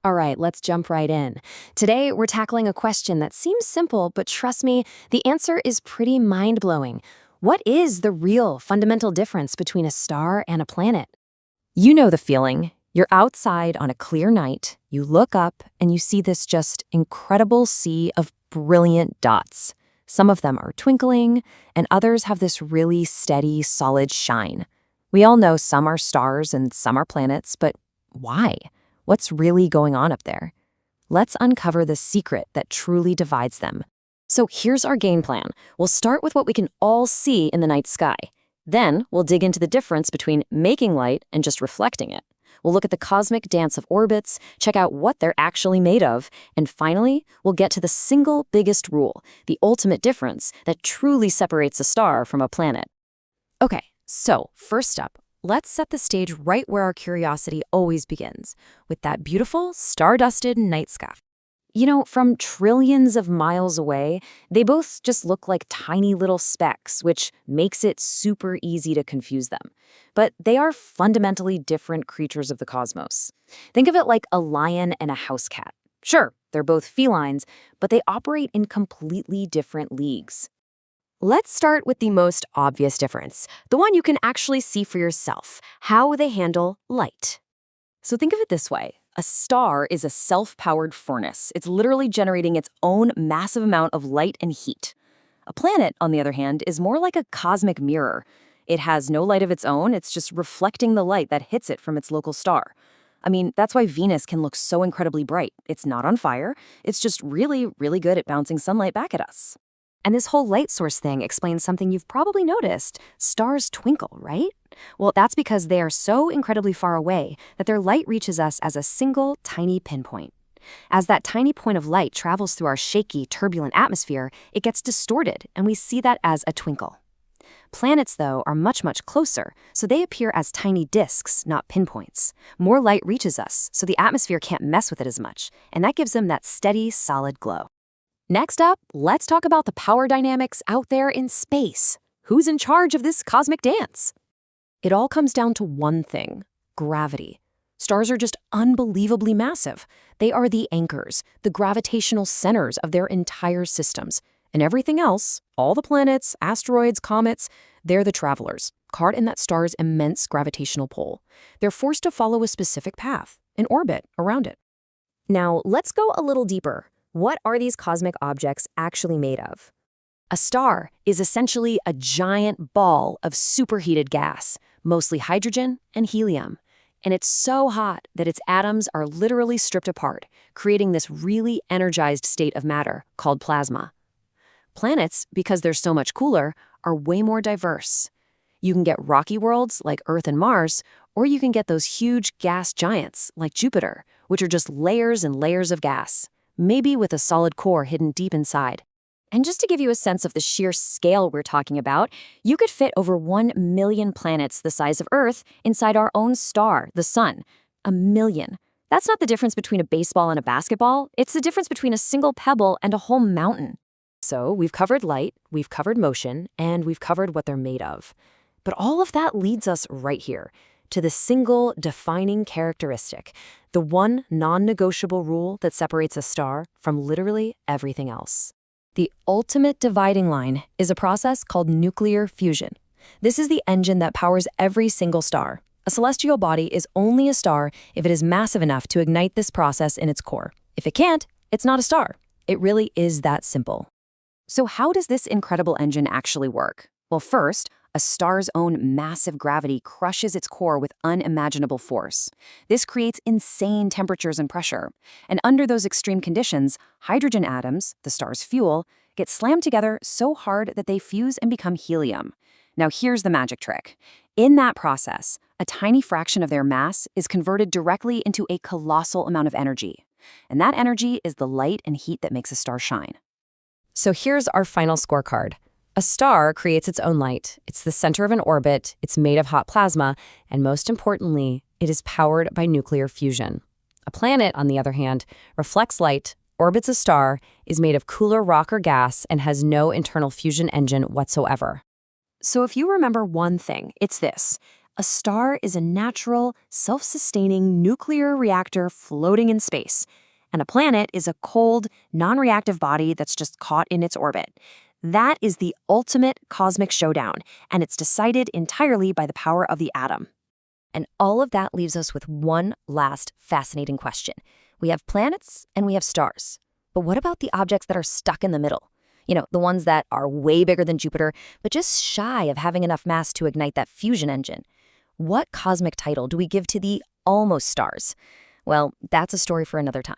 All right, let's jump right in. Today, we're tackling a question that seems simple, but trust me, the answer is pretty mind-blowing. What is the real fundamental difference between a star and a planet? You know the feeling. You're outside on a clear night, you look up, and you see this just incredible sea of brilliant dots. Some of them are twinkling, and others have this really steady, solid shine. We all know some are stars and some are planets, but why? What's really going on up there? Let's uncover the secret that truly divides them. So here's our game plan. We'll start with what we can all see in the night sky. Then we'll dig into the difference between making light and just reflecting it. We'll look at the cosmic dance of orbits, check out what they're actually made of, and finally, we'll get to the single biggest rule, the ultimate difference that truly separates a star from a planet. Okay, so first up, let's set the stage right where our curiosity always begins, with that beautiful, star-dusted night sky. You know, from trillions of miles away, they both just look like tiny little specks, which makes it super easy to confuse them. But they are fundamentally different creatures of the cosmos. Think of it like a lion and a house cat. Sure, they're both felines, but they operate in completely different leagues. Let's start with the most obvious difference, the one you can actually see for yourself, how they handle light. So think of it this way. A star is a self-powered furnace. It's literally generating its own massive amount of light and heat. A planet, on the other hand, is more like a cosmic mirror. It has no light of its own, it's just reflecting the light that hits it from its local star. I mean, that's why Venus can look so incredibly bright. It's not on fire, it's just really, really good at bouncing sunlight back at us. And this whole light source thing explains something you've probably noticed. Stars twinkle, right? Well, that's because they are so incredibly far away that their light reaches us as a single, tiny pinpoint. As that tiny point of light travels through our shaky, turbulent atmosphere, it gets distorted, and we see that as a twinkle. Planets, though, are much, much closer, so they appear as tiny disks, not pinpoints. More light reaches us, so the atmosphere can't mess with it as much, and that gives them that steady, solid glow. Next up, let's talk about the power dynamics out there in space. Who's in charge of this cosmic dance? It all comes down to one thing: gravity. Stars are just unbelievably massive. They are the anchors, the gravitational centers of their entire systems. And everything else, all the planets, asteroids, comets, they're the travelers, caught in that star's immense gravitational pull. They're forced to follow a specific path, an orbit around it. Now, let's go a little deeper. What are these cosmic objects actually made of? A star is essentially a giant ball of superheated gas, mostly hydrogen and helium. And it's so hot that its atoms are literally stripped apart, creating this really energized state of matter called plasma. Planets, because they're so much cooler, are way more diverse. You can get rocky worlds like Earth and Mars, or you can get those huge gas giants like Jupiter, which are just layers and layers of gas, maybe with a solid core hidden deep inside. And just to give you a sense of the sheer scale we're talking about, you could fit over 1 million planets the size of Earth inside our own star, the Sun. 1 million. That's not the difference between a baseball and a basketball. It's the difference between a single pebble and a whole mountain. So we've covered light, we've covered motion, and we've covered what they're made of. But all of that leads us right here to the single defining characteristic, the one non-negotiable rule that separates a star from literally everything else. The ultimate dividing line is a process called nuclear fusion. This is the engine that powers every single star. A celestial body is only a star if it is massive enough to ignite this process in its core. If it can't, it's not a star. It really is that simple. So how does this incredible engine actually work? Well, first, a star's own massive gravity crushes its core with unimaginable force. This creates insane temperatures and pressure. And under those extreme conditions, hydrogen atoms, the star's fuel, get slammed together so hard that they fuse and become helium. Now here's the magic trick. In that process, a tiny fraction of their mass is converted directly into a colossal amount of energy. And that energy is the light and heat that makes a star shine. So here's our final scorecard. A star creates its own light. It's the center of an orbit, it's made of hot plasma, and most importantly, it is powered by nuclear fusion. A planet, on the other hand, reflects light, orbits a star, is made of cooler rock or gas, and has no internal fusion engine whatsoever. So if you remember one thing, it's this. A star is a natural, self-sustaining nuclear reactor floating in space, and a planet is a cold, non-reactive body that's just caught in its orbit. That is the ultimate cosmic showdown, and it's decided entirely by the power of the atom. And all of that leaves us with one last fascinating question. We have planets and we have stars. But what about the objects that are stuck in the middle? You know, the ones that are way bigger than Jupiter, but just shy of having enough mass to ignite that fusion engine. What cosmic title do we give to the almost stars? Well, that's a story for another time.